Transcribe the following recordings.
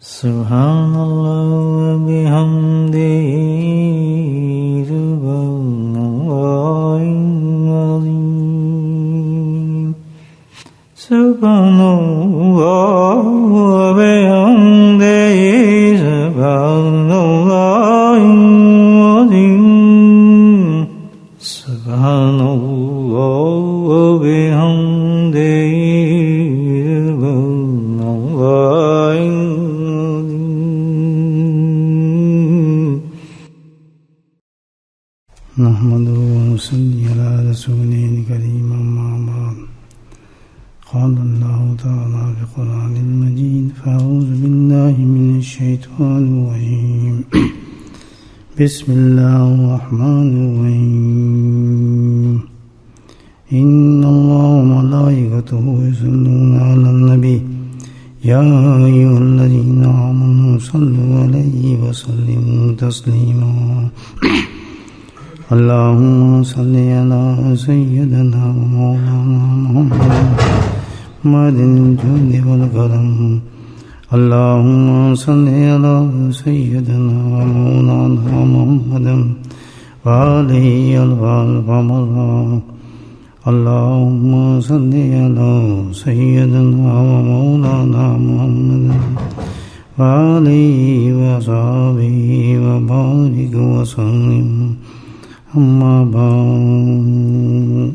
سبحان اللہ وبحمدہ سبحان اللہ العظیم سبحان اللہ وبحمدہ سبحان اللہ العظیم سبحان اللہ وبحمدہ نحمده ونصلي على رسوله الكريم أما بعد قال الله تعالى في القرآن المجيد فأعوذ بالله من الشيطان الرجيم بسم الله الرحمن الرحيم إن الله وملائكته يصلون على النبي يا أيها الذين آمنوا صلوا عليه وسلموا تسليما اللهم صل على سيدنا ومولانا محمد الجود والكرم اللهم صل على سيدنا ومولانا محمد وآله الألف مرة اللهم صل على سيدنا ومولانا محمد وآله وصحبه وبارك وسلم اما بعد۔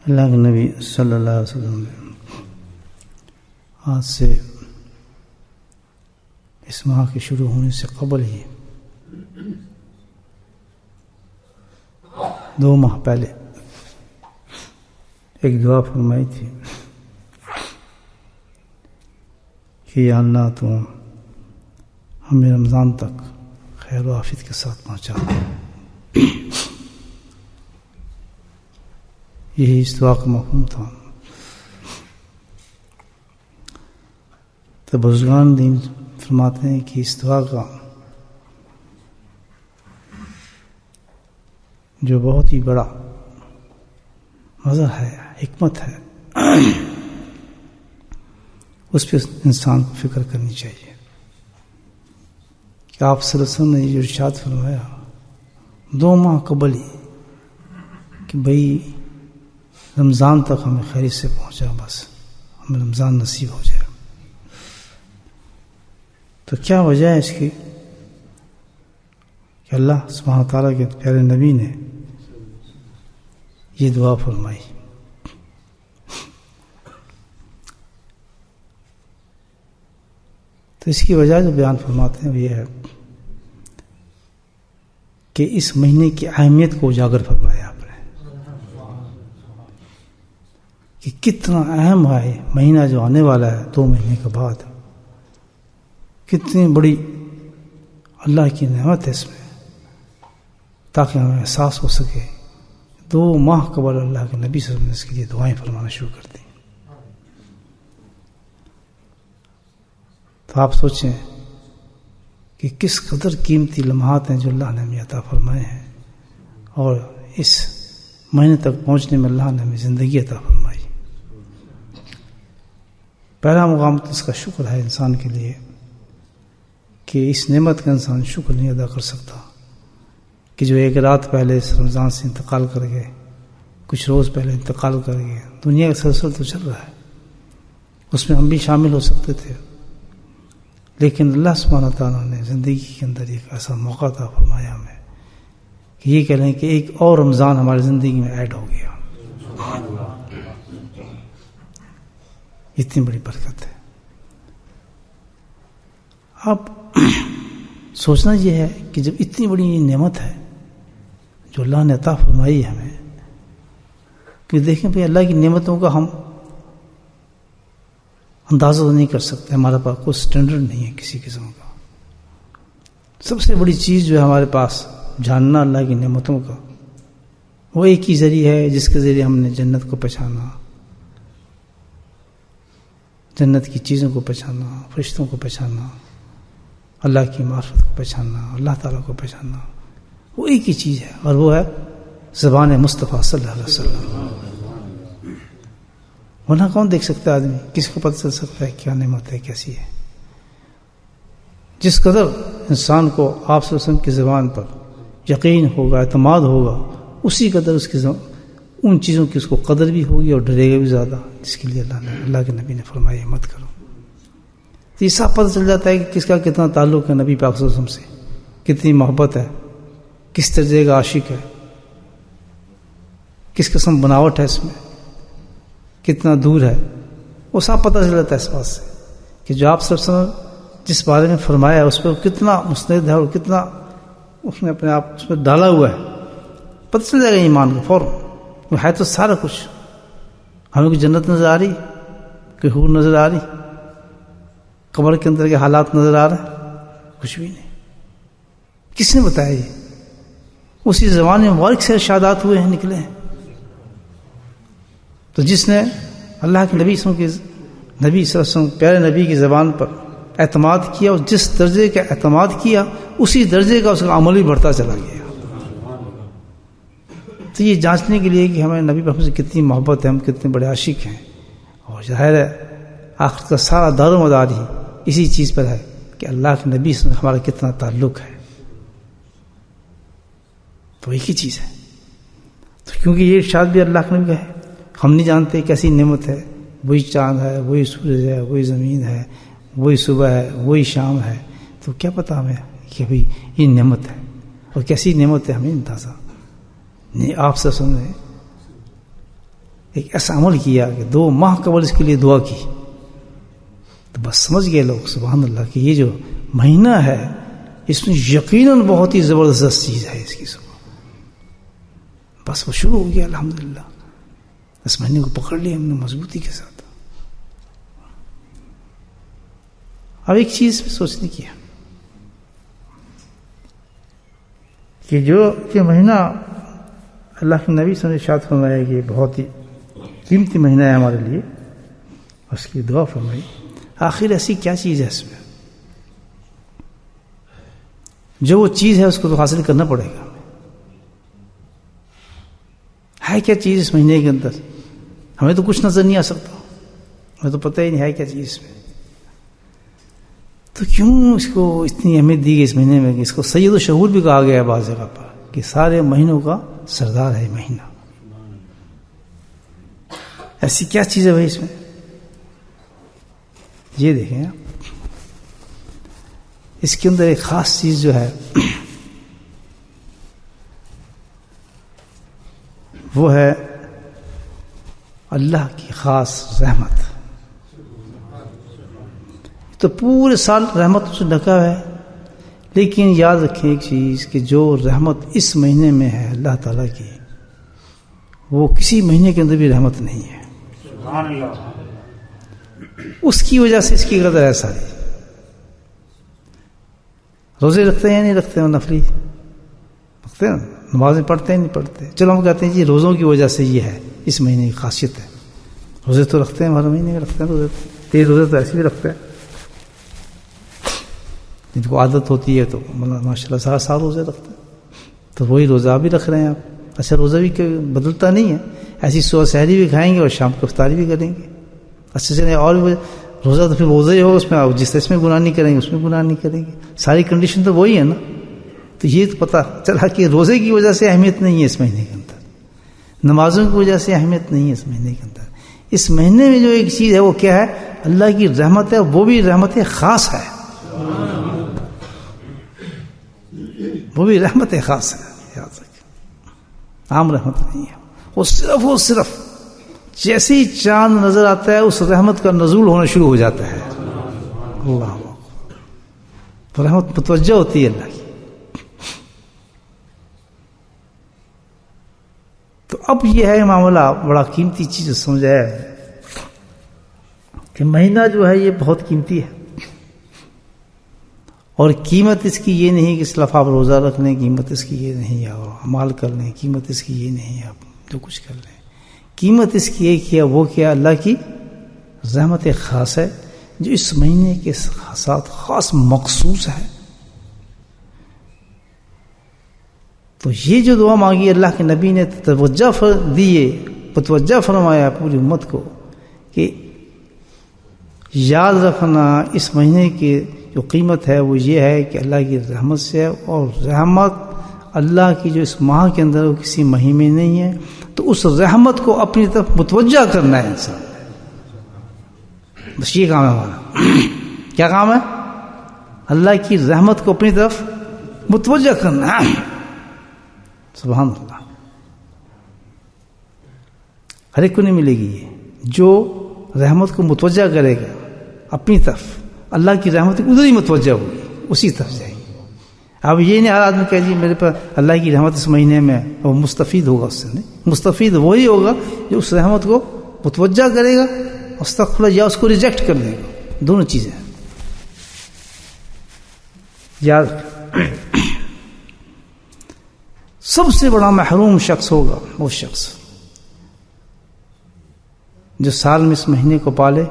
اللہ کے نبی صلی اللہ علیہ وسلم نے آج سے اس ماہ کے شروع ہونے سے قبل ہی 2 ماہ پہلے ایک دعا فرمائی تھی کہ یا اللہ تو ہمیں رمضان تک خیر و عافیت کے ساتھ پہنچا دے۔ یہی اس دعا کا مفہوم تھا۔ تو بزرگان دین فرماتے ہیں کہ اس دعا کا جو بہت ہی بڑا مزہ ہے، حکمت ہے، اس پہ انسان کو فکر کرنی چاہیے کہ آپ صلی اللہ علیہ وسلم نے جو ارشاد فرمایا 2 ماہ قبل ہی کہ بھئی رمضان تک ہمیں خیریت سے پہنچا، بس ہمیں رمضان نصیب ہو جائے۔ تو کیا وجہ ہے اس کی کہ اللہ سبحانہ تعالیٰ کے پیارے نبی نے یہ دعا فرمائی؟ تو اس کی وجہ جو بیان فرماتے ہیں وہ یہ ہے کہ اس مہینے کی اہمیت کو اجاگر فرمایا آپ نے کہ کتنا اہم ہے مہینہ جو آنے والا ہے 2 مہینے کے بعد، کتنی بڑی اللہ کی نعمت ہے اس میں، تاکہ ہمیں احساس ہو سکے 2 ماہ قبل اللہ کے نبی صلی اللہ علیہ وسلم نے اس کے لیے دعائیں فرمانا شروع کر دی۔ تو آپ سوچیں کہ کس قدر قیمتی لمحات ہیں جو اللہ نے ہمیں عطا فرمائے ہیں، اور اس مہینے تک پہنچنے میں اللہ نے ہمیں زندگی عطا فرمائی۔ پہلا مقام تو اس کا شکر ہے انسان کے لیے کہ اس نعمت کا انسان شکر نہیں ادا کر سکتا کہ جو 1 رات پہلے اس رمضان سے انتقال کر گئے، کچھ روز پہلے انتقال کر گئے۔ دنیا کا سلسلہ تو چل رہا ہے، اس میں ہم بھی شامل ہو سکتے تھے، لیکن اللہ سبحانہ تعالیٰ نے زندگی کے اندر ایک ایسا موقع عطا فرمایا ہمیں کہ یہ کہہ لیں کہ ایک اور رمضان ہماری زندگی میں ایڈ ہو گیا۔ اتنی بڑی برکت ہے۔ اب سوچنا یہ ہے کہ جب اتنی بڑی نعمت ہے جو اللہ نے عطا فرمائی ہے ہمیں، کہ دیکھیں بھئی اللہ کی نعمتوں کا ہم اندازہ نہیں کر سکتے، ہمارے پاس کوئی سٹینڈرڈ نہیں ہے کسی قسم کا۔ سب سے بڑی چیز جو ہے ہمارے پاس جاننا اللہ کی نعمتوں کا، وہ ایک ہی ذریعہ ہے جس کے ذریعے ہم نے جنت کو پہچانا، جنت کی چیزوں کو پہچانا، فرشتوں کو پہچانا، اللہ کی معرفت کو پہچاننا، اللہ تعالیٰ کو پہچاننا، وہ ایک ہی چیز ہے، اور وہ ہے زبان مصطفیٰ صلی اللہ علیہ وسلم۔ ورنہ کون دیکھ سکتا ہے آدمی؟ کس کو پتہ چل سکتا ہے کیا نعمت ہے کیسی ہے؟ جس قدر انسان کو آپ صلی اللہ علیہ وسلم کی زبان پر یقین ہوگا، اعتماد ہوگا، اسی قدر اس کی ان چیزوں کی اس کو قدر بھی ہوگی اور ڈرے گا بھی زیادہ، جس کے لیے اللہ کے نبی نے فرمایا مت کرو۔ تو یہ سب پتہ چل جاتا ہے کہ کس کا کتنا تعلق ہے نبی پاک صلی اللہ علیہ وسلم سے، کتنی محبت ہے، کس درجے کا عاشق ہے، کس قسم بناوٹ ہے اس میں، کتنا دور ہے، وہ سب پتہ چل جاتا ہے اس بات سے کہ جو آپ صلی اللہ علیہ وسلم جس بارے میں فرمایا ہے اس پہ کتنا مستند ہے اور کتنا اس نے اپنے آپ اس میں ڈالا ہوا ہے، پتہ چل جائے گا ایمان کو فوراً۔ وہ ہے تو سارا کچھ، ہمیں کوئی جنت نظر آ رہی، کوئی حور نظر آ رہی، قبر کے اندر کے حالات نظر آ رہے ہیں؟ کچھ بھی نہیں۔ کس نے بتایا؟ یہ اسی زبان میں مبارک سے ارشادات ہوئے ہیں، نکلے ہیں۔ تو جس نے اللہ کے نبی صلی اللہ علیہ وسلم پیارے نبی کی زبان پر اعتماد کیا، اور جس درجے کا اعتماد کیا اسی درجے کا اس کا عمل بھی بڑھتا چلا گیا۔ تو یہ جانچنے کے لیے کہ ہمیں نبی محمد سے کتنی محبت ہے، ہم کتنے بڑے عاشق ہیں، اور ظاہر ہے آخرت کا سارا دار و مدار ہی اسی چیز پر ہے کہ اللہ کے نبی سے ہمارا کتنا تعلق ہے۔ تو ایک ہی چیز ہے۔ تو کیونکہ یہ ارشاد بھی اللہ کے نبی کا ہے، ہم نہیں جانتے کیسی نعمت ہے، وہی چاند ہے، وہی سورج ہے، وہی زمین ہے، وہی صبح ہے، وہی شام ہے، تو کیا پتہ ہمیں کہ بھئی یہ نعمت ہے، اور کیسی نعمت ہے ہمیں اندازہ نہیں۔ آپ سے سن رہے ایک ایسا عمل کیا کہ 2 ماہ قبل اس کے لیے دعا کی، تو بس سمجھ گئے لوگ سبحان اللہ کہ یہ جو مہینہ ہے اس میں یقیناً بہت ہی زبردست چیز ہے اس کی صبح۔ بس وہ شروع ہو گیا الحمدللہ، اس مہینے کو پکڑ لیا ہم نے مضبوطی کے ساتھ۔ اب ایک چیز سوچنے کی ہے کہ جو یہ مہینہ اللہ کے نبی صلی اللہ علیہ وسلم نے ارشاد فرمایا کہ بہت ہی قیمتی مہینہ ہے ہمارے لیے، اس کی دعا فرمائی، آخر ایسی کیا چیز ہے اس میں؟ جو وہ چیز ہے اس کو تو حاصل کرنا پڑے گا۔ ہے کیا چیز اس مہینے کے اندر؟ ہمیں تو کچھ نظر نہیں آ سکتا، ہمیں تو پتہ ہی نہیں ہے کیا چیز اس میں۔ تو کیوں اس کو اتنی اہمیت دی گئی اس مہینے میں کہ اس کو سید الشہور بھی کہا گیا ہے بعض جگہ پر کہ سارے مہینوں کا سردار ہے مہینہ؟ ایسی کیا چیز ہے بھائی اس میں؟ یہ دیکھیں آپ، اس کے اندر ایک خاص چیز جو ہے وہ ہے اللہ کی خاص رحمت۔ تو پورے سال رحمت سے ڈھکا ہے، لیکن یاد رکھیں ایک چیز کہ جو رحمت اس مہینے میں ہے اللہ تعالیٰ کی، وہ کسی مہینے کے اندر بھی رحمت نہیں ہے۔ سبحان اللہ۔ اس کی وجہ سے اس کی قدر ہے ساری۔ روزے رکھتے ہیں نہیں رکھتے ہیں، نفلی رکھتے ہیں، نمازیں پڑھتے ہیں نہیں پڑھتے، چلو ہم کہتے ہیں جی روزوں کی وجہ سے یہ ہے، اس مہینے کی خاصیت ہے۔ روزے تو رکھتے ہیں، ہر مہینے رکھتے ہیں روزے، 3 روزے تو ایسے بھی رکھتے ہیں، جن کو عادت ہوتی ہے تو ماشاء اللہ سارا سال روزے رکھتے ہیں۔ تو وہی روزہ بھی رکھ رہے ہیں آپ۔ اچھا روزہ بھی بدلتا نہیں ہے، ایسی صبح سحری بھی کھائیں گے اور شام کو افطاری بھی کریں گے۔ اچھا چلے اور روزہ تو پھر روزہ ہی ہوگا، اس میں جس میں گناہ نہیں کریں گے اس میں گناہ نہیں کریں گے، ساری کنڈیشن تو وہی ہے نا۔ تو یہ تو پتہ چلا کہ روزے کی وجہ سے اہمیت نہیں ہے اس مہینے کے اندر، نمازوں کی وجہ سے اہمیت نہیں ہے اس مہینے کے اندر۔ اس مہینے میں جو ایک چیز ہے وہ کیا ہے؟ اللہ کی رحمت ہے، وہ بھی رحمت خاص ہے، وہ بھی رحمت خاص ہے، یاد رکھیں، عام رحمت نہیں ہے۔ وہ صرف جیسے ہی چاند نظر آتا ہے اس رحمت کا نزول ہونا شروع ہو جاتا ہے۔ اللہ تو رحمت متوجہ ہوتی ہے اللہ کی۔ تو اب یہ ہے معاملہ، بڑا قیمتی چیز سمجھایا ہے کہ مہینہ جو ہے یہ بہت قیمتی ہے، اور قیمت اس کی یہ نہیں کہ صرف آپ روزہ رکھ لیں، قیمت اس کی یہ نہیں ہے، اور عمال کر لیں، قیمت اس کی یہ نہیں ہے آپ جو کچھ کر لیں۔ قیمت اس کی ایک ہے، وہ کیا؟ اللہ کی رحمت خاص ہے جو اس مہینے کے ساتھ خاص مخصوص ہے۔ تو یہ جو دعا مانگی اللہ کے نبی نے توجہ فرمایا پوری امت کو کہ یاد رکھنا اس مہینے کی جو قیمت ہے وہ یہ ہے کہ اللہ کی رحمت سے ہے، اور رحمت اللہ کی جو اس ماہ کے اندر وہ کسی مہینے میں نہیں ہے، تو اس رحمت کو اپنی طرف متوجہ کرنا ہے انسان. بس یہ کام ہے ہمارا. کیا کام ہے؟ اللہ کی رحمت کو اپنی طرف متوجہ کرنا ہے. سبحان اللہ. ہر ایک کو نہیں ملے گی یہ. جو رحمت کو متوجہ کرے گا اپنی طرف، اللہ کی رحمت ادھر ہی متوجہ ہوگی، اسی طرف جائے گی. اب یہ نہیں ہر آدمی کہہ جی میرے پر اللہ کی رحمت اس مہینے میں، وہ مستفید ہوگا اس سے. نہیں، مستفید وہی ہوگا جو اس رحمت کو متوجہ کرے گا، استغفر اللہ، یا اس کو ریجیکٹ کر دے گا. دونوں چیزیں یاد. سب سے بڑا محروم شخص ہوگا وہ شخص جو سال میں اس مہینے کو پالے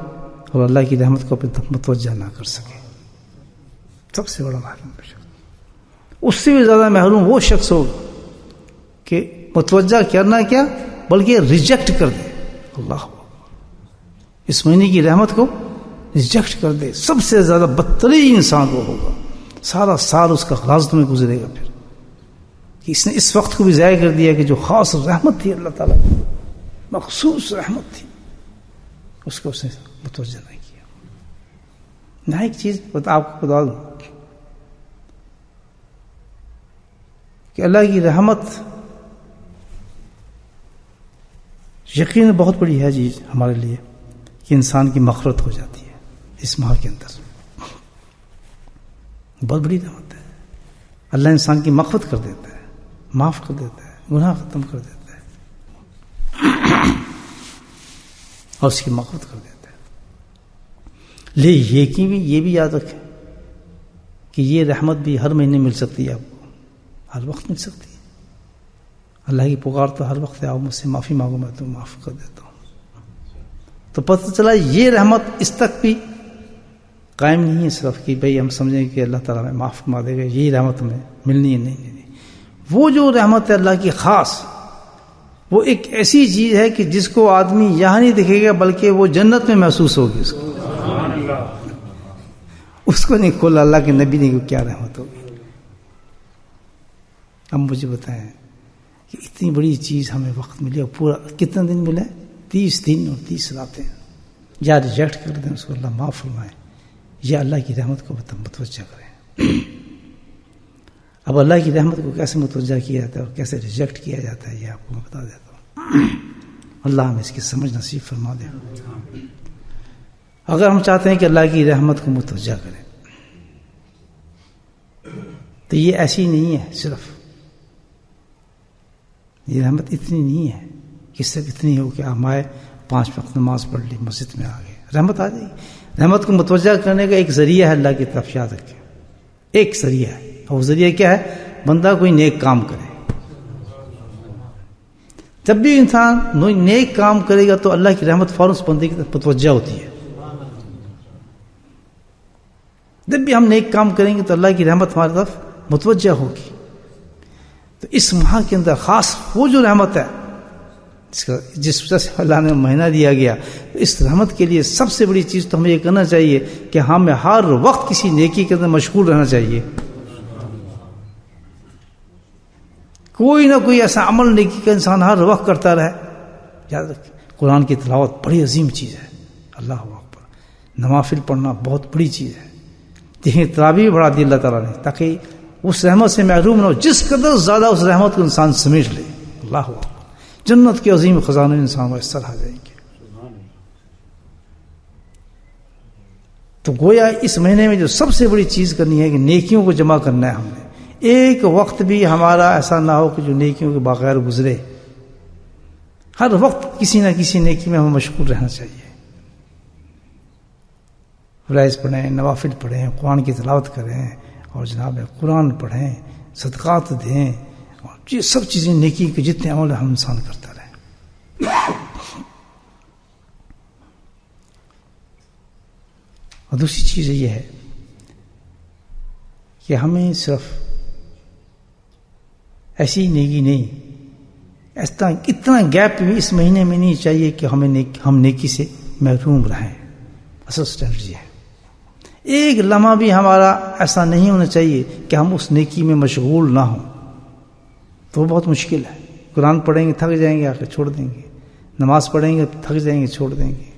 اور اللہ کی رحمت کو اپنے تک متوجہ نہ کر سکے. سب سے بڑا محروم شخص. اس سے بھی زیادہ محروم وہ شخص ہوگا کہ متوجہ کرنا کیا بلکہ ریجیکٹ کر دے. اللہ اس مہینے کی رحمت کو ریجیکٹ کر دے. سب سے زیادہ بدترین انسان وہ ہوگا. سارا سال اس کا غلازت میں گزرے گا پھر کہ اس نے اس وقت کو بھی ضائع کر دیا کہ جو خاص رحمت تھی اللہ تعالیٰ کی، مخصوص رحمت تھی، اس کو اس نے متوجہ نہیں کیا. نہ ایک چیز آپ کو بتا دوں کہ اللہ کی رحمت یقین بہت بڑی ہے چیز ہمارے لیے کہ انسان کی مغفرت ہو جاتی ہے اس ماہ کے اندر. بہت بڑی رحمت ہے. اللہ انسان کی مغفرت کر دیتا ہے، معاف کر دیتا ہے، گناہ ختم کر دیتا ہے اور اس کی مغفرت کر دیتا ہے. یہ بھی یاد رکھیں کہ یہ رحمت بھی ہر مہینے مل سکتی ہے، آپ کو ہر وقت مل سکتی ہے. اللہ کی پکار تو ہر وقت آؤ، مجھ سے معافی مانگو، میں تو معاف کر دیتا ہوں. تو پتہ چلا یہ رحمت اس تک بھی قائم نہیں ہے صرف کہ بھئی ہم سمجھیں کہ اللہ تعالیٰ ہمیں معاف فرما دے گا، یہی رحمت ہمیں ملنی ہے. نہیں. وہ جو رحمت ہے اللہ کی خاص، وہ ایک ایسی چیز ہے کہ جس کو آدمی یہاں نہیں دیکھے گا بلکہ وہ جنت میں محسوس ہوگی. اس کو نہیں کھولا اللہ کے نبی نے کیا رحمت ہوگی. اب مجھے بتائیں کہ اتنی بڑی چیز ہمیں وقت ملی اور پورا کتنا دن ملا ہے؟ 30 دن اور 30 راتیں. یا ریجیکٹ کر دیں اس کو، اللہ معاف فرمائے، یا اللہ کی رحمت کو متوجہ کریں. اب اللہ کی رحمت کو کیسے متوجہ کیا جاتا ہے اور کیسے ریجیکٹ کیا جاتا ہے یہ آپ کو میں بتا دیتا ہوں. اللہ ہمیں اس کی سمجھ نصیب فرما دے. اگر ہم چاہتے ہیں کہ اللہ کی رحمت کو متوجہ کریں تو یہ ایسی نہیں ہے. صرف یہ رحمت اتنی نہیں ہے کہ صرف اتنی ہو کہ ہم آئے 5 وقت نماز پڑھ لی، مسجد میں آ گئے. رحمت آ جائے گی. رحمت کو متوجہ کرنے کا ایک ذریعہ ہے اللہ کی طرف. یاد رکھیں ایک ذریعہ ہے، اور وہ ذریعہ کیا ہے؟ بندہ کوئی نیک کام کرے. جب بھی انسان نیک کام کرے گا تو اللہ کی رحمت فوراً اس بندے کی طرف متوجہ ہوتی ہے. جب بھی ہم نیک کام کریں گے تو اللہ کی رحمت ہماری طرف متوجہ ہوگی. تو اس ماہ کے اندر خاص وہ جو رحمت ہے جس وجہ سے اللہ نے مہینہ دیا گیا، تو اس رحمت کے لیے سب سے بڑی چیز تو ہمیں یہ کرنا چاہیے کہ ہمیں ہر وقت کسی نیکی کے اندر مشغول رہنا چاہیے. کوئی نہ کوئی ایسا عمل نیکی کا انسان ہر وقت کرتا رہے. یاد رکھیں قرآن کی تلاوت بڑی عظیم چیز ہے. اللہ اکبر. نوافل پڑھنا بہت بڑی چیز ہے. دیکھیں تراویح بڑھا دی اللہ تعالیٰ نے تاکہ اس رحمت سے محروم نہ ہو. جس قدر زیادہ اس رحمت کو انسان سمیٹ لے، اللہ اکبر، جنت کے عظیم خزانے انسان میسر آ جائیں گے. تو گویا اس مہینے میں جو سب سے بڑی چیز کرنی ہے کہ نیکیوں کو جمع کرنا ہے. ہم نے ایک وقت بھی ہمارا ایسا نہ ہو کہ جو نیکیوں کے بغیر گزرے. ہر وقت کسی نہ کسی نیکی میں ہمیں مشغول رہنا چاہیے. فرائض پڑھیں، نوافل پڑھیں، قرآن کی تلاوت کریں، اور جناب قرآن پڑھیں، صدقات دیں، اور یہ سب چیزیں نیکی کے جتنے عمل ہم انسان کرتا رہے. اور دوسری چیز یہ ہے کہ ہمیں صرف ایسی نیکی نہیں، اتنا گیپ بھی اس مہینے میں نہیں چاہیے کہ ہم نیکی سے محروم رہیں. اصل اسٹریٹجی ہے. ایک لمحہ بھی ہمارا ایسا نہیں ہونا چاہیے کہ ہم اس نیکی میں مشغول نہ ہوں. تو وہ بہت مشکل ہے. قرآن پڑھیں گے تھک جائیں گے، آ کے چھوڑ دیں گے. نماز پڑھیں گے تھک جائیں گے، چھوڑ دیں گے.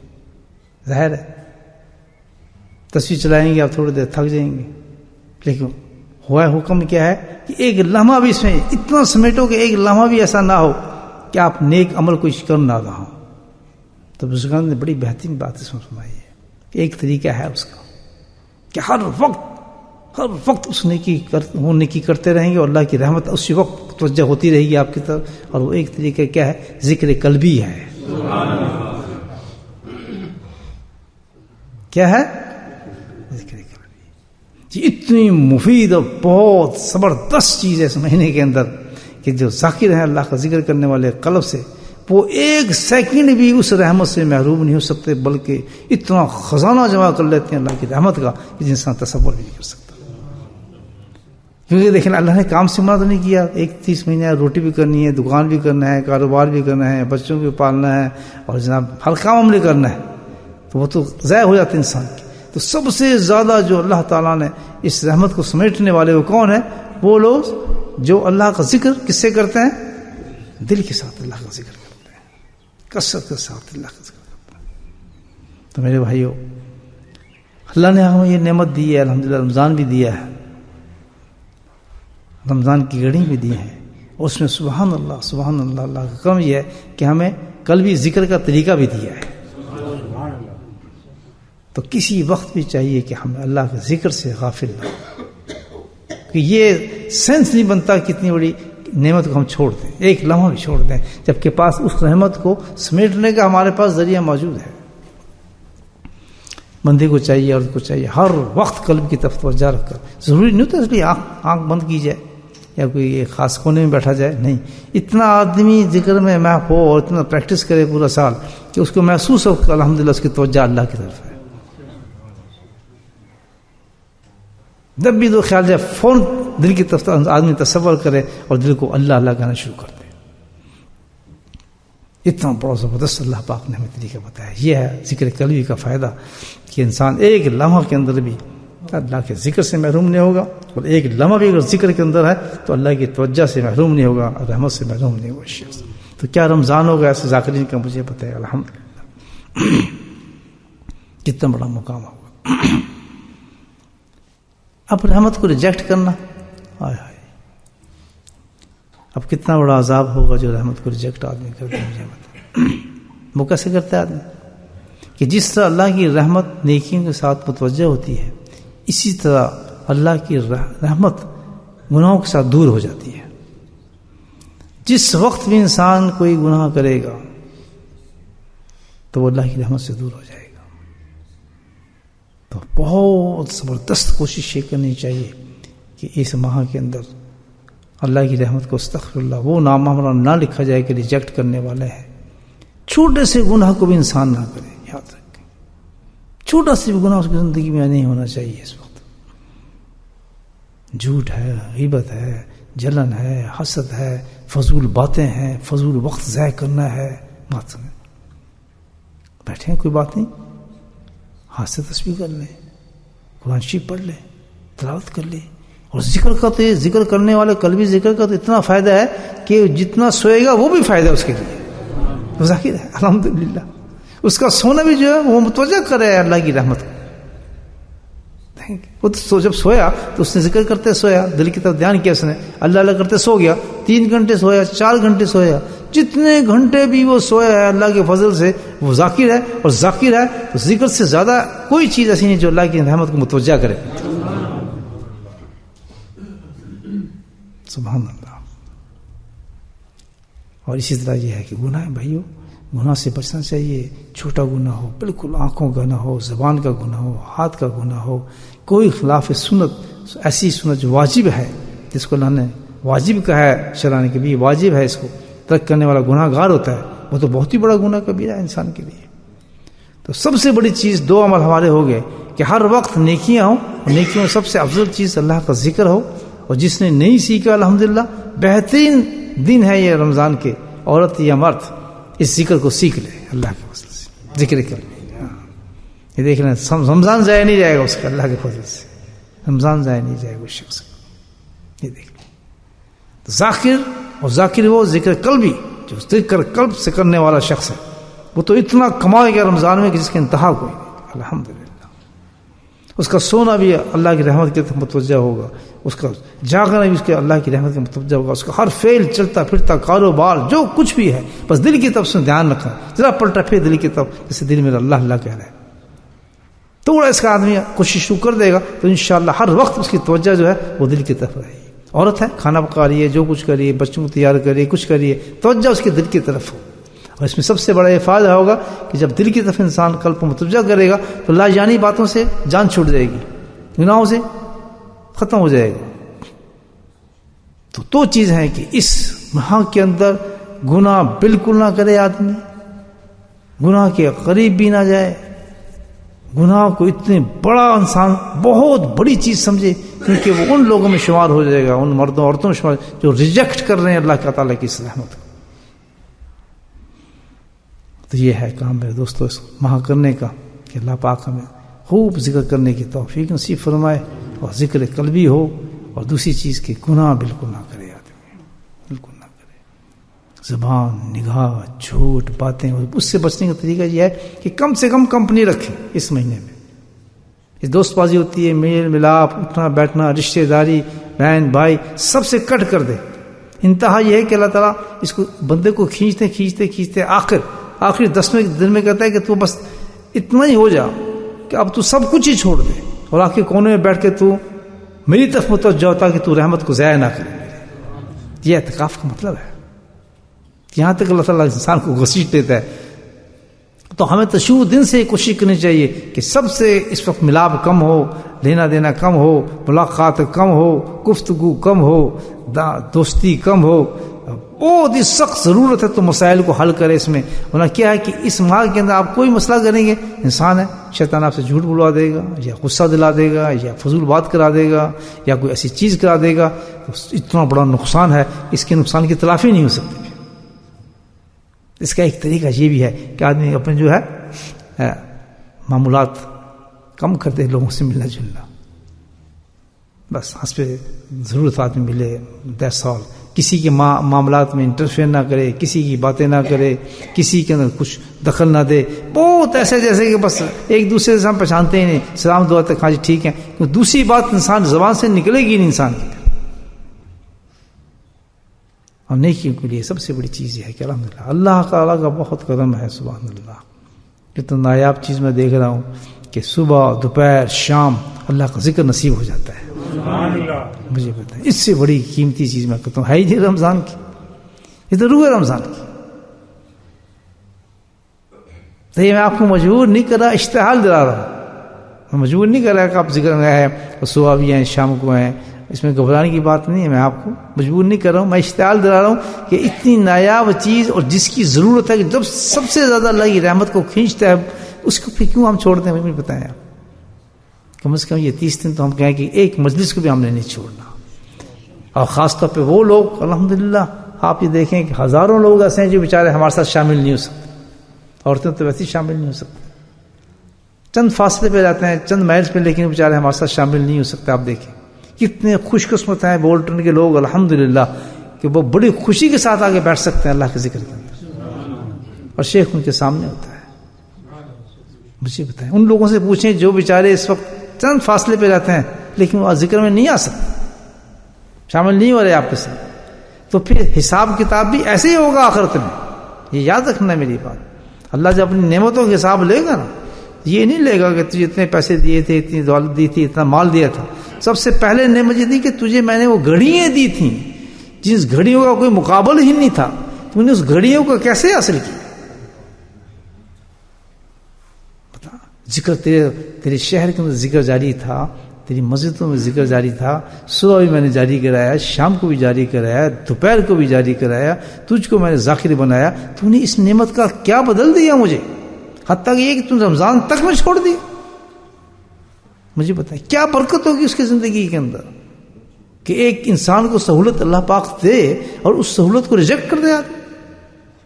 ظاہر ہے. تصویر چلائیں گے آپ تھوڑی دیر تھک جائیں گے. لیکن ہوا حکم کیا ہے کہ ایک لمحہ بھی اس میں اتنا سمیٹو کہ ایک لمحہ بھی ایسا نہ ہو کہ آپ نیک عمل کوئی کر نہ رہا. تو بزرگان نے بڑی بہترین بات اس میں فرمائی ہے. ایک طریقہ ہے اس کا کہ ہر وقت اس نیکی کرتے رہیں گے اور اللہ کی رحمت اسی وقت توجہ ہوتی رہے گی آپ کی طرف. اور وہ ایک طریقہ کیا ہے؟ ذکر قلبی ہے. کیا ہے؟ ذکر قلبی. جی اتنی مفید اور بہت زبردست چیز ہے اس مہینے کے اندر کہ جو ذاکر ہیں اللہ کا ذکر کرنے والے قلب سے، وہ ایک سیکنڈ بھی اس رحمت سے محروم نہیں ہو سکتے، بلکہ اتنا خزانہ جمع کر لیتے ہیں اللہ کی رحمت کا کہ انسان تصور بھی نہیں کر سکتا. کیونکہ دیکھیں اللہ نے کام سے منع تو نہیں کیا. 31 مہینے روٹی بھی کرنی ہے، دکان بھی کرنا ہے، کاروبار بھی کرنا ہے، بچوں کو پالنا ہے، اور جناب ہر کام عمل کرنا ہے. تو وہ تو ضائع ہو جاتے انسان کی. تو سب سے زیادہ جو اللہ تعالیٰ نے اس رحمت کو سمیٹنے والے وہ کون ہیں؟ وہ لوگ جو اللہ کا ذکر کس سے کرتے ہیں؟ دل کے ساتھ اللہ کا ذکر کرتے ہیں، کثرت کے ساتھ اللہ کا ذکر کرتے ہیں. تو میرے بھائیو، اللہ نے ہمیں یہ نعمت دی ہے. الحمدللہ رمضان بھی دیا ہے، رمضان کی گھڑی بھی دی ہے. اور اس میں سبحان اللہ اللہ کا کرم یہ ہے کہ ہمیں قلبی ذکر کا طریقہ بھی دیا ہے. تو کسی وقت بھی چاہیے کہ ہم اللہ کے ذکر سے غافل نہ ہوں. کہ یہ سینس نہیں بنتا کتنی بڑی نعمت کو ہم چھوڑ دیں، ایک لمحہ بھی چھوڑ دیں، جبکہ پاس اس رحمت کو سمیٹنے کا ہمارے پاس ذریعہ موجود ہے. بندے کو چاہیے اور کو چاہیے ہر وقت قلب کی طرف توجہ رکھ کر. ضروری نہیں ہوتا اس لیے آنکھ بند کی جائے یا کوئی ایک خاص کونے میں بیٹھا جائے. نہیں، اتنا آدمی ذکر میں محو ہو اور اتنا پریکٹس کرے پورا سال کہ اس کو محسوس ہو کہ الحمدللہ اس کی توجہ اللہ کی طرف ہے. جب بھی تو خیال جائے فوراً دل کی طرف آدمی تصور کرے اور دل کو اللہ اللہ کہنا شروع کر دے. اتنا بڑا زبردست اللہ پاک نے ہمیں طریقہ بتایا. یہ ہے ذکر قلبی کا فائدہ کہ انسان ایک لمحہ کے اندر بھی اللہ کے ذکر سے محروم نہیں ہوگا، اور ایک لمحہ بھی اگر ذکر کے اندر ہے تو اللہ کی توجہ سے محروم نہیں ہوگا اور رحمت سے محروم نہیں ہوگا شخص. تو کیا رمضان ہوگا ایسے ذاکرین کا مجھے پتہ ہے الحمدللہ کتنا بڑا مقام ہوگا. اب رحمت کو ریجیکٹ کرنا، ہائے ہائے، اب کتنا بڑا عذاب ہوگا جو رحمت کو ریجیکٹ آدمی کرتے ہیں. مجھے بتا وہ کیسے کرتا ہے آدمی؟ کہ جس طرح اللہ کی رحمت نیکیوں کے ساتھ متوجہ ہوتی ہے، اسی طرح اللہ کی رحمت گناہوں کے ساتھ دور ہو جاتی ہے. جس وقت بھی انسان کوئی گناہ کرے گا تو وہ اللہ کی رحمت سے دور ہو جائے گا. تو بہت زبردست کوشش یہ کرنی چاہیے کہ اس ماہ کے اندر اللہ کی رحمت کو استغفر اللہ وہ نام ہمارا نہ لکھا جائے کہ ریجیکٹ کرنے والے ہیں. چھوٹے سے گناہ کو بھی انسان نہ کرے. یاد رکھیں، چھوٹا سے بھی گناہ اس کی زندگی میں نہیں ہونا چاہیے. اس وقت جھوٹ ہے، غیبت ہے، جلن ہے، حسد ہے، فضول باتیں ہیں، فضول وقت ضائع کرنا ہے. بات سنیں، بیٹھے ہیں کوئی بات نہیں، ہاتھ سے تسبیح کر لیں، قرآن شریف پڑھ لیں، تلاوت کر لیں. اور ذکر کا تو ذکر کرنے والے قلبی ذکر کا تو اتنا فائدہ ہے کہ جتنا سوئے گا وہ بھی فائدہ اس کے لیے. وہ ذاکر ہے الحمدللہ. اس کا سونا بھی جو ہے وہ متوجہ کر رہا ہے اللہ کی رحمت کو. وہ تو جب سویا تو اس نے ذکر کرتے سویا، دل کی طرف دھیان کیا اس نے، اللہ اللہ کرتے سو گیا. 3 گھنٹے سویا، 4 گھنٹے سویا، جتنے گھنٹے بھی وہ سویا ہے اللہ کے فضل سے وہ ذاکر ہے. اور ذاکر ہے تو ذکر سے زیادہ کوئی چیز ایسی نہیں جو اللہ کی رحمت کو متوجہ کرے. سبحان اللہ. اور اسی طرح یہ ہے کہ گناہ بھائیو، گناہ سے بچنا چاہیے. چھوٹا گناہ ہو، بالکل آنکھوں کا نہ ہو، زبان کا گناہ ہو، ہاتھ کا گناہ ہو، کوئی خلاف سنت، ایسی سنت جو واجب ہے جس کو اللہ نے واجب کہا ہے شرع نے کہ بھی واجب ہے، اس کو ترک کرنے والا گناہ گار ہوتا ہے. وہ تو بہت ہی بڑا گناہ کبیرہ ہے انسان کے لیے. تو سب سے بڑی چیز 2 عمل ہمارے ہو گئے کہ ہر وقت نیکیاں ہوں، اور نیکیوں میں سب سے افضل چیز اللہ کا ذکر ہو. اور جس نے نہیں سیکھا الحمدللہ بہترین دن ہے یہ رمضان کے، عورت یا مرد اس ذکر کو سیکھ لے اللہ کے واسطے سے. ذکر کر لے یہ دیکھ لیں رمضان ضائع نہیں جائے گا اس کا، اللہ کے فضل سے رمضان ضائع نہیں جائے گا اس شخص کا. یہ دیکھ لیں ذاکر، اور ذاکر وہ ذکر قلبی جو ذکر قلب سے کرنے والا شخص ہے، وہ تو اتنا کمائے گا رمضان میں کہ جس کی انتہا کوئی نہیں. الحمدللہ اس کا سونا بھی اللہ کی رحمت کی طرف متوجہ ہوگا، اس کا جاگنا بھی اس کے اللہ کی رحمت کی متوجہ ہوگا، اس کا ہر فعل چلتا پھرتا کاروبار جو کچھ بھی ہے بس دل کی طرف سے دھیان رکھنا، ذرا پلٹا پھر دل کی طرف، جیسے دل میں اللہ اللہ کہہ رہا ہے. تھوڑا اس کا آدمی کوشش شروع کر دے گا تو انشاءاللہ ہر وقت اس کی توجہ جو ہے وہ دل کی طرف رہے گی. عورت ہے کھانا پکا رہی ہے، جو کچھ کر رہی ہے، بچوں کو تیار کر رہی ہے، کچھ کر رہی ہے، توجہ اس کے دل کی طرف ہو. اور اس میں سب سے بڑا یہ فائدہ ہوگا کہ جب دل کی طرف انسان قلب کو متوجہ کرے گا تو لاجانی باتوں سے جان چھوٹ جائے گی، گناہوں سے ختم ہو جائے گا. تو چیز ہے کہ اس ماہ کے اندر گناہ بالکل نہ کرے آدمی، گناہ کے قریب بھی نہ جائے، گناہ کو اتنے بڑا انسان بہت بڑی چیز سمجھے، کیونکہ وہ ان لوگوں میں شمار ہو جائے گا، ان مردوں عورتوں میں شمار جو ریجیکٹ کر رہے ہیں اللہ تعالیٰ کی اس رحمت کو. تو یہ ہے کام میرے دوستو اس ماہ کرنے کا کہ اللہ پاک ہمیں خوب ذکر کرنے کی توفیق نصیب فرمائے، اور ذکر قلبی ہو، اور دوسری چیز کہ گناہ بالکل نہ کرے آدمی، بالکل نہ کرے. زبان، نگاہ، جھوٹ باتیں، اس سے بچنے کا طریقہ یہ ہے کہ کم سے کم کمپنی رکھیں اس مہینے میں. یہ دوست بازی ہوتی ہے، میل ملاپ، اٹھنا بیٹھنا، رشتہ داری، بہن بھائی سب سے کٹ کر دے. انتہا یہ ہے کہ اللہ تعالیٰ اس کو بندے کو کھینچتے کھینچتے کھینچتے آخری 10ویں دن میں کہتا ہے کہ تو بس اتنا ہی ہو جا کہ اب تو سب کچھ ہی چھوڑ دے، اور آخر کونے میں بیٹھ کے تو میری طرف متوجہ ہوتا کہ تو رحمت کو ضائع نہ کرے. یہ اعتکاف کا مطلب ہے. یہاں تک اللہ تعالیٰ انسان کو گھسیٹ دیتا ہے. تو ہمیں تو شروع دن سے کوشش کرنی چاہیے کہ سب سے اس وقت ملاپ کم ہو، لینا دینا کم ہو، ملاقات کم ہو، گفتگو کم ہو، دوستی کم ہو. بہت ہی سخت ضرورت ہے تو مسائل کو حل کرے اس میں. ورنہ کیا ہے کہ اس ماہ کے اندر آپ کوئی مسئلہ کریں گے، انسان ہے شیطان آپ سے جھوٹ بلوا دے گا، یا غصہ دلا دے گا، یا فضول بات کرا دے گا، یا کوئی ایسی چیز کرا دے گا. تو اتنا بڑا نقصان ہے، اس کے نقصان کی تلافی نہیں ہو سکتی. اس کا ایک طریقہ یہ بھی ہے کہ آدمی اپنے جو ہے معمولات کم کر دے، لوگوں سے ملنا جلنا، بس ہنس پہ ضرورت آدمی ملے، 10 سال کسی کے معاملات میں انٹرفیئر نہ کرے، کسی کی باتیں نہ کرے، کسی کے اندر کچھ دخل نہ دے. بہت ایسے جیسے کہ بس ایک دوسرے سے ہم پہچانتے ہی نہیں، سلام دعا تک ہاں جی ٹھیک ہے، دوسری بات انسان زبان سے نکلے گی نہیں انسان کی. اور نیکیوں کے لیے سب سے بڑی چیز یہ ہے کہ الحمدللہ اللہ تعالیٰ کا بہت کرم ہے. سبحان اللہ، کتنا نایاب چیز میں دیکھ رہا ہوں کہ صبح دوپہر شام اللہ کا ذکر نصیب ہو جاتا ہے. مجھے پتا ہے اس سے بڑی قیمتی چیز میں کہتا ہوں ہے ہی نہیں رمضان کی. یہ تو روح ہے رمضان کی. تو یہ میں آپ کو مجبور نہیں کر رہا، اشتعال دلا رہا ہوں. میں مجبور نہیں کر رہا کہ آپ ذکر میں ہیں اور صبح بھی ہیں شام کو ہیں، اس میں گھبرانے کی بات نہیں ہے. میں آپ کو مجبور نہیں کر رہا ہوں، میں اشتعال دلا رہا ہوں کہ اتنی نایاب چیز اور جس کی ضرورت ہے کہ جب سب سے زیادہ اللہ کی رحمت کو کھینچتا ہے اس کو پھر کیوں ہم چھوڑ دیں؟ مجھے بتائیں آپ. کم از کم یہ 30 دن تو ہم کہیں کہ ایک مجلس کو بھی ہم نے نہیں چھوڑنا. اور خاص طور پہ وہ لوگ الحمدللہ آپ یہ دیکھیں کہ ہزاروں لوگ ایسے ہیں جو بیچارے ہمارے ساتھ شامل نہیں ہو سکتے. عورتیں تو ویسے ہی شامل نہیں ہو سکتی، چند فاصلے پہ جاتے ہیں، چند مائلز پہ، لیکن بیچارے ہمارے ساتھ شامل نہیں ہو سکتے. آپ دیکھیں کتنے خوش قسمت ہیں بولٹن کے لوگ الحمدللہ کہ وہ بڑی خوشی کے ساتھ آگے بیٹھ سکتے ہیں اللہ کے ذکر کے اندر، اور شیخ ان کے سامنے ہوتا ہے. مجھے بتائیں ان لوگوں سے پوچھیں جو بیچارے اس وقت چند فاصلے پہ رہتے ہیں لیکن وہ ذکر میں نہیں آ سکتے، شامل نہیں ہو رہے آپ کے ساتھ. تو پھر حساب کتاب بھی ایسے ہی ہوگا آخرت میں. یہ یاد رکھنا میری بات. اللہ جب اپنی نعمتوں کا حساب لے گا نا، یہ نہیں لے گا کہ تجھے اتنے پیسے دیے تھے، اتنی دولت دی تھی، اتنا مال دیا تھا. سب سے پہلے نعمت یہ تھی کہ تجھے میں نے وہ گھڑیاں دی تھیں جس گھڑیوں کا کوئی مقابل ہی نہیں تھا. تو نے اس گھڑیوں کو کیسے حاصل کیا؟ بتا. ذکر تیرے شہر کے اندر ذکر جاری تھا، تیری مسجدوں میں ذکر جاری تھا، صبح بھی میں نے جاری کرایا، شام کو بھی جاری کرایا، دوپہر کو بھی جاری کرایا، تجھ کو میں نے ذاکر بنایا. تو نے اس نعمت کا کیا بدل دیا مجھے، حتیٰ کہ یہ کہ تم رمضان تک میں چھوڑ دی. مجھے بتائیں کیا برکت ہوگی اس کی زندگی کے اندر کہ ایک انسان کو سہولت اللہ پاک دے اور اس سہولت کو ریجیکٹ کر دے آدمی.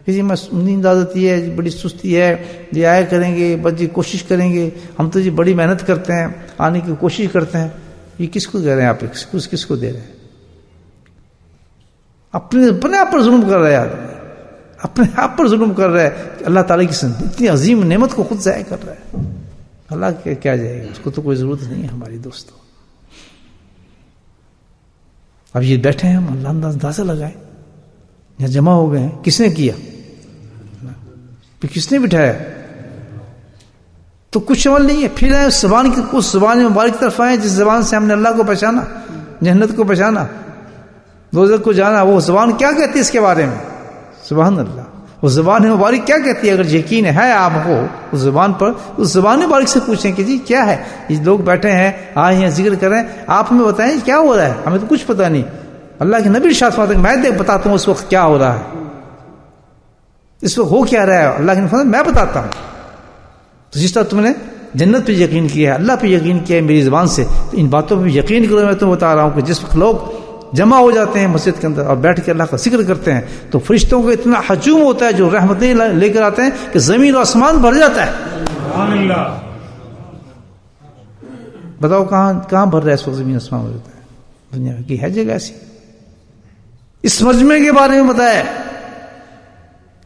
کسی میں نیند آ جاتی ہے، بڑی سستی ہے، یہ آیا کریں گے، بس جی کوشش کریں گے، ہم تو جی بڑی محنت کرتے ہیں، آنے کی کوشش کرتے ہیں. یہ کس کو کہہ رہے ہیں آپ؟ کس کو دے رہے ہیں؟ اپنے آپ پر ظلم کر رہے ہیں آدمی، اپنے آپ پر ظلم کر رہا ہے کہ اللہ تعالیٰ کی اتنی عظیم نعمت کو خود ضائع کر رہا ہے. اللہ کیا جائے گا، اس کو تو کوئی ضرورت نہیں ہے ہماری دوستوں. اب یہ بیٹھے ہیں ہم، اللہ اندازہ لگائے یہاں جمع ہو گئے ہیں، کس نے کیا؟ کس نے بٹھایا؟ تو کچھ عمل نہیں ہے. پھر آئے اس زبان مبارک طرف آئے جس زبان سے ہم نے اللہ کو پہچانا، جنت کو پہچانا، دوزخ کو جانا. وہ زبان کیا کہتی ہے اس کے بارے میں؟ سبحان اللہ. وہ زبان مبارک کیا کہتی ہے؟ اگر یقین ہے آپ کو اس زبان پر، اس زبان مبارک سے پوچھیں کہ جی کیا ہے؟ یہ لوگ بیٹھے ہیں، آئے ہیں، ذکر کر رہے ہیں، آپ ہمیں بتائیں کیا ہو رہا ہے؟ ہمیں تو کچھ پتہ نہیں. اللہ کے نبی ارشاد فرماتے ہیں میں بتاتا ہوں اس وقت کیا ہو رہا ہے، اس وقت ہو کیا رہا ہے. اللہ کے نبی فرماتے ہیں میں بتاتا ہوں. تو جس طرح تم نے جنت پہ یقین کیا ہے، اللہ پہ یقین کیا ہے میری زبان سے، تو ان باتوں پہ یقین کرو. میں تمہیں بتا رہا ہوں کہ جس وقت لوگ جمع ہو جاتے ہیں مسجد کے اندر اور بیٹھ کے اللہ کا ذکر کرتے ہیں تو فرشتوں کو اتنا ہجوم ہوتا ہے جو رحمتیں لے کر آتے ہیں کہ زمین و آسمان بھر جاتا ہے. سبحان اللہ. بتاؤ کہاں بھر رہا ہے اس وقت زمین آسمان بھر جاتا ہے؟ دنیا کی ہے جگہ ایسی. اس مجمع کے بارے میں بتایا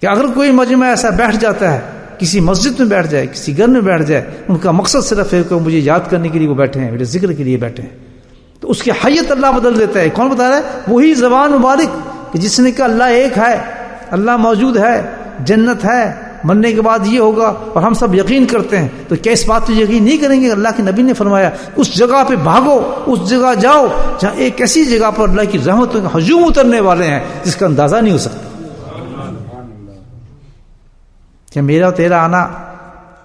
کہ اگر کوئی مجمع ایسا بیٹھ جاتا ہے، کسی مسجد میں بیٹھ جائے، کسی گھر میں بیٹھ جائے، ان کا مقصد صرف ہے کہ مجھے یاد کرنے کے لیے وہ بیٹھے ہیں، میرے ذکر کے لیے بیٹھے ہیں، تو اس کی حیت اللہ بدل دیتا ہے. کون بتا رہا ہے؟ وہی زبان مبارک کہ جس نے کہا اللہ ایک ہے، اللہ موجود ہے، جنت ہے، مرنے کے بعد یہ ہوگا، اور ہم سب یقین کرتے ہیں. تو کیا اس بات پہ یقین نہیں کریں گے؟ اللہ کے نبی نے فرمایا اس جگہ پہ بھاگو، اس جگہ جاؤ جہاں ایک ایسی جگہ پر اللہ کی رحمتوں کے ہجوم اترنے والے ہیں جس کا اندازہ نہیں ہو سکتا. کہ میرا تیرا آنا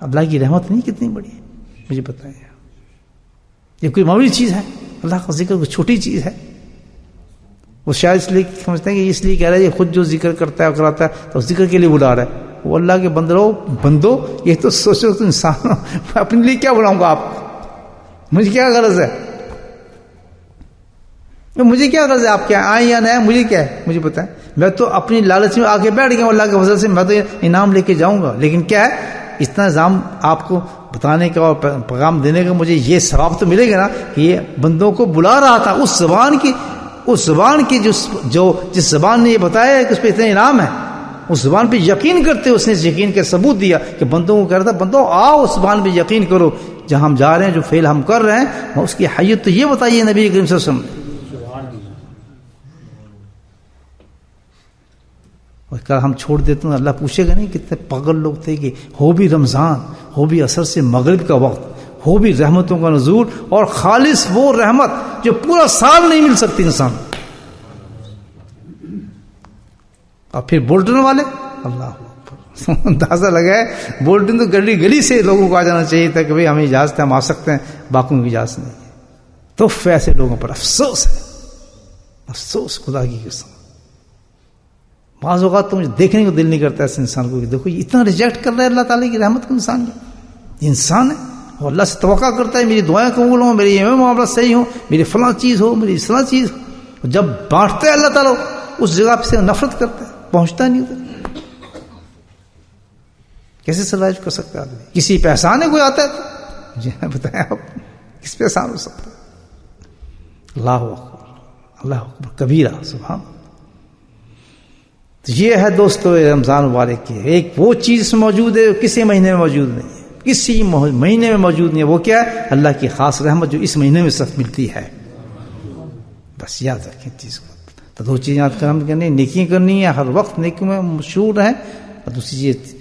اللہ کی رحمت نہیں کتنی بڑی ہے، مجھے پتہ ہے. یہ کوئی معمولی چیز ہے؟ اللہ کا ذکر کوئی چھوٹی چیز ہے؟ وہ شاید اس لیے سمجھتے ہیں کہ اس لیے کہہ رہا ہے یہ خود جو ذکر کرتا ہے کراتا ہے تو ذکر کے لیے بلا رہا ہے. وہ اللہ کے بندو یہ تو سوچو تو انسان ہو، میں اپنے لیے کیا بلاؤں گا آپ؟ مجھے کیا غرض ہے؟ مجھے کیا غرض ہے آپ کیا آئیں یا نہ آئیں؟ مجھے کیا ہے؟ مجھے پتہ ہے. میں تو اپنی لالچ میں آ کے بیٹھ گیا ہوں، اللہ کے فضل سے میں تو انعام لے کے جاؤں گا. لیکن کیا ہے اتنا نظام آپ کو بتانے کا اور پیغام دینے کا، مجھے یہ ثواب تو ملے گا نا کہ یہ بندوں کو بلا رہا تھا اس زبان کی جس زبان نے یہ بتایا ہے کہ اس پہ اتنا انعام ہے، اس زبان پہ یقین کرتے اس نے یقین کا ثبوت دیا کہ بندوں کو کہہ رہا تھا بندوں آؤ اس زبان پہ یقین کرو، جہاں ہم جا رہے ہیں جو فعل ہم کر رہے ہیں اس کی حیت تو یہ بتائیے نبی کریم صلی اللہ علیہ وسلم. اور کل ہم چھوڑ دیتے ہیں، اللہ پوچھے گا نہیں کتنے پاگل لوگ تھے کہ ہو بھی رمضان، ہو بھی عصر سے مغرب کا وقت، ہو بھی رحمتوں کا نزول، اور خالص وہ رحمت جو پورا سال نہیں مل سکتی انسان. اور پھر بولٹن والے اللہ اندازہ لگائے، بولٹن تو گلی سے لوگوں کو آ جانا چاہیے تھا کہ بھئی ہمیں اجازت ہے، ہم آ سکتے ہیں، باقیوں کی اجازت نہیں ہے. تو ایسے لوگوں پر افسوس ہے، افسوس خدا کی قسم. بعض اوقات تو مجھے دیکھنے کو دل نہیں کرتا ایسے انسان کو کہ دیکھو یہ اتنا ریجیکٹ کر رہا ہے اللہ تعالیٰ کی رحمت کو. انسان یہ انسان ہے اور اللہ سے توقع کرتا ہے میری دعائیں قبول ہوں، میری یہ معاملہ صحیح ہو، میری فلاں چیز ہو، میری فلاں چیز ہو. جب بانٹتا ہے اللہ تعالیٰ اس جگہ پہ سے نفرت کرتا ہے، پہنچتا نہیں ادھر. کیسے سروائیو کر سکتا ہے آدمی؟ کسی پہ احسان ہے کوئی آتا ہے تو مجھے بتائیں آپ کس پہ احسان ہو سکتا ہے؟ اللہ اکبر، اللہ اکبر کبیرہ، سبحان. تو یہ ہے دوستو رمضان مبارک کی ایک وہ چیز موجود ہے کسی مہینے میں موجود نہیں ہے، کسی مہینے میں موجود نہیں ہے. وہ کیا ہے؟ اللہ کی خاص رحمت جو اس مہینے میں صرف ملتی ہے. بس یاد رکھیں چیز کو. تو دو چیزیں یاد کرنی، نیکی کرنی ہے، ہر وقت نیکی میں مشہور رہیں، اور دوسری چیز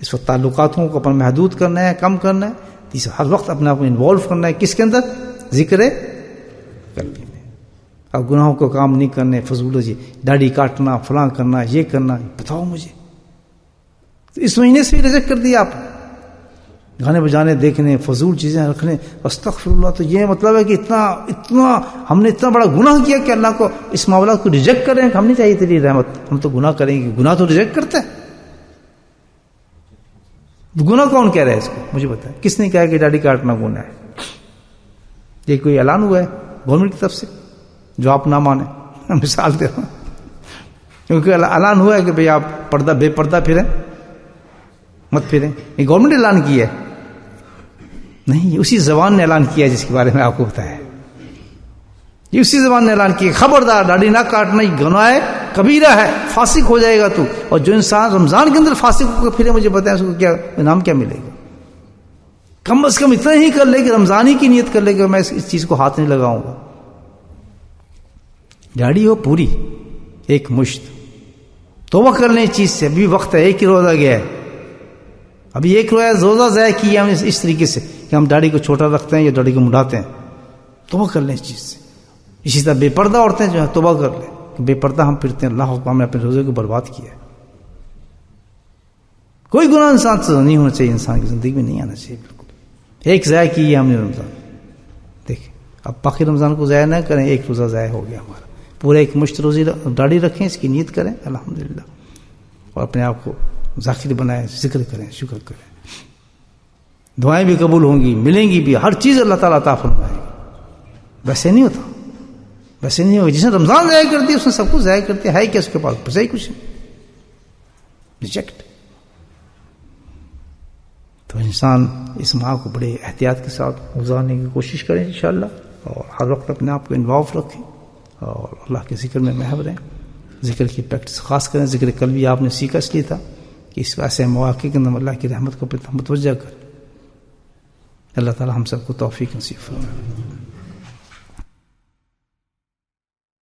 اس وقت تعلقاتوں کو اپنا محدود کرنا ہے، کم کرنا ہے. تیسرا ہر وقت اپنے آپ کو انوالو کرنا ہے کس کے اندر؟ ذکر کرنے میں. اب گناہوں کو کام نہیں کرنے، فضول جی داڑھی کاٹنا، فلاں کرنا، یہ کرنا، بتاؤ مجھے. تو اس مہینے سے ریجیکٹ کر دیا آپ، گانے بجانے دیکھنے، فضول چیزیں رکھنے. استغفر اللہ. تو یہ مطلب ہے کہ اتنا ہم نے اتنا بڑا گناہ کیا کہ اللہ کو اس معاملات کو ریجیکٹ کریں کہ ہم نہیں چاہیے تیری رحمت، ہم تو گناہ کریں گے. گناہ تو ریجیکٹ کرتے ہیں. گناہ کون کہہ رہا ہے اس کو؟ مجھے بتائیں کس نے کہا کہ داڑھی کاٹنا گناہ ہے؟ یہ کوئی اعلان ہوا ہے گورنمنٹ کی طرف سے جو آپ نہ مانیں؟ مثال دے رہا ہوں. کیونکہ اعلان ہوا ہے کہ بھئی آپ پردہ بے پردہ پھریں، مت پھریں. یہ گورنمنٹ نے اعلان کیا ہے نہیں، اسی زبان نے اعلان کیا ہے جس کے بارے میں آپ کو بتایا. یہ اسی زبان نے اعلان کیا خبردار داڑھی نہ کاٹنا، گناہ ہے، کبیرہ ہے، فاسق ہو جائے گا تو. اور جو انسان رمضان کے اندر فاسق ہو کر پھرے، مجھے بتائیں اس کو کیا انعام کیا ملے گا؟ کم از کم اتنا ہی کر لے کہ رمضان ہی کی نیت کر لے کہ میں اس چیز کو ہاتھ نہیں لگاؤں گا. داڑھی ہو پوری ایک مشت، توبہ کر لیں اس چیز سے. ابھی وقت ہے، ایک ہی روزہ گیا ہے، ابھی ایک روزہ ضائع کیا ہم اس طریقے سے کہ ہم داڑھی کو چھوٹا رکھتے ہیں یا داڑھی کو مڑاتے ہیں. توبہ کر لیں اس چیز سے. اسی طرح بے پردہ عورتیں جو ہیں توبہ کر لیں کہ بے پردہ ہم پھرتے ہیں، اللہ حکم نے اپنے روزے کو برباد کیا ہے. کوئی گناہ انسان سے نہیں ہونا چاہیے، انسان کی زندگی میں نہیں آنا چاہیے بالکل. ایک ضائع کی ہے ہم نے رمضان، دیکھیں اب باقی رمضان کو ضائع نہ کریں. ایک روزہ ضائع ہو گیا ہمارا، پورا ایک مشت روزی داڑھی رکھیں، اس کی نیت کریں الحمدللہ، اور اپنے آپ کو ذاکر بنائیں، ذکر کریں، شکر کریں. دعائیں بھی قبول ہوں گی، ملیں گی بھی، ہر چیز اللہ تعالیٰ عطا فرمائے گا. ویسے نہیں ہوتا، ویسے نہیں ہوگا. جس نے رمضان ضائع کر دیا اس نے سب کچھ ضائع کر دیا. ہے کیا اس کے پاس؟ بس ہی کچھ نہیں، ریجیکٹ. تو انسان اس ماہ کو بڑے احتیاط کے ساتھ گزارنے کی کوشش کریں انشاءاللہ، اور ہر وقت اپنے آپ کو انوالو رکھیں اور اللہ کے ذکر میں محو رہیں. ذکر کی پریکٹس خاص کریں. ذکر قلبی آپ نے سیکھا اس لیے تھا کہ اس ایسے مواقع کے اندر اللہ کی رحمت کو متوجہ کریں. اللہ تعالی ہم سب کو توفیق نصیب فرمائے.